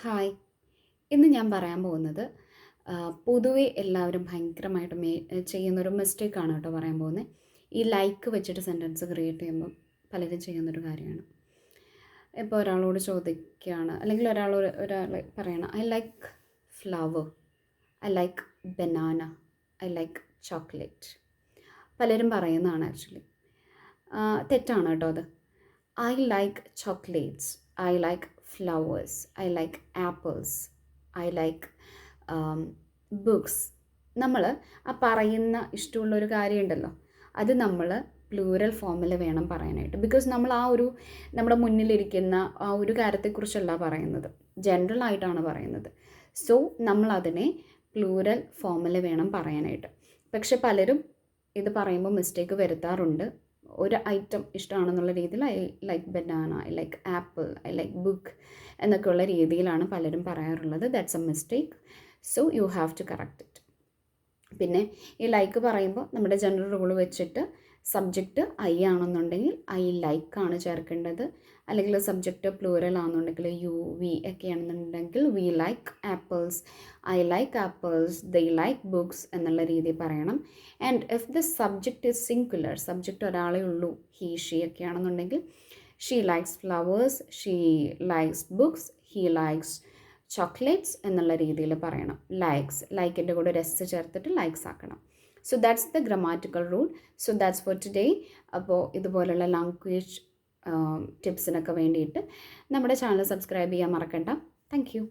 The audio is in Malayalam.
ഹായ്. ഇന്ന് ഞാൻ പറയാൻ പോകുന്നത് പൊതുവെ എല്ലാവരും ഭയങ്കരമായിട്ട് ചെയ്യുന്നൊരു മിസ്റ്റേക്കാണ് കേട്ടോ പറയാൻ പോകുന്നത്. ഈ ലൈക്ക് വെച്ചിട്ട് സെൻറ്റൻസ് ക്രിയേറ്റ് ചെയ്യുമ്പോൾ പലരും ചെയ്യുന്നൊരു കാര്യമാണ്. ഇപ്പോൾ ഒരാളോട് ചോദിക്കുകയാണ്, അല്ലെങ്കിൽ ഒരാൾ പറയണം, I like flower, I like banana, I like chocolate. പലരും പറയുന്നതാണ് ആക്ച്വലി. തെറ്റാണ് കേട്ടോ അത്. I like chocolates, I like flowers, I like apples, I like books. നമ്മൾ ആ പറയുന്ന ഇഷ്ടമുള്ളൊരു കാര്യമുണ്ടല്ലോ, അത് നമ്മൾ പ്ലൂരൽ ഫോമിൽ വേണം പറയാനായിട്ട്. ബിക്കോസ് നമ്മൾ നമ്മുടെ മുന്നിലിരിക്കുന്ന ആ ഒരു കാര്യത്തെക്കുറിച്ചല്ല പറയുന്നത്, ജനറൽ ആയിട്ടാണ് പറയുന്നത്. സോ നമ്മളതിനെ പ്ലൂരൽ ഫോമിൽ വേണം പറയാനായിട്ട്. പക്ഷെ പലരും ഇത് പറയുമ്പോൾ മിസ്റ്റേക്ക് വരുത്താറുണ്ട്. ഒരു ഐറ്റം ഇഷ്ടമാണെന്നുള്ള രീതിയിൽ I like banana, I like apple, I like book എന്നൊക്കെയുള്ള രീതിയിലാണ് പലരും പറയാറുള്ളത്. That's a mistake. So you have to correct it. പിന്നെ ഈ ലൈക്ക് പറയുമ്പോൾ നമ്മുടെ ജനറൽ റൂൾ വെച്ചിട്ട് സബ്ജക്റ്റ് ഐ ആണെന്നുണ്ടെങ്കിൽ ഐ ലൈക്ക് ആണ് ചേർക്കേണ്ടത്. അല്ലെങ്കിൽ സബ്ജക്റ്റ് പ്ലൂറൽ ആണെന്നുണ്ടെങ്കിൽ യു വി ഒക്കെ ആണെന്നുണ്ടെങ്കിൽ we like apples, I like apples, they like books എന്നുള്ള രീതിയിൽ പറയണം. And if the subject is singular, subject ഒരാളേ ഉള്ളൂ, ഹീ ഷീ ഒക്കെ ആണെന്നുണ്ടെങ്കിൽ she likes flowers, she likes books, he likes chocolates എന്നുള്ള രീതിയിൽ പറയണം. ലൈക്കിൻ്റെ കൂടെ രസ് ചേർത്തിട്ട് ലൈക്സ് ആക്കണം. So that's the grammatical rule. So that's for today. അപ്പോൾ ഇതുപോലുള്ള ലാംഗ്വേജ് ടിപ്സിനൊക്കെ വേണ്ടിയിട്ട് നമ്മുടെ ചാനൽ സബ്സ്ക്രൈബ് ചെയ്യാൻ മറക്കണ്ട. Thank you.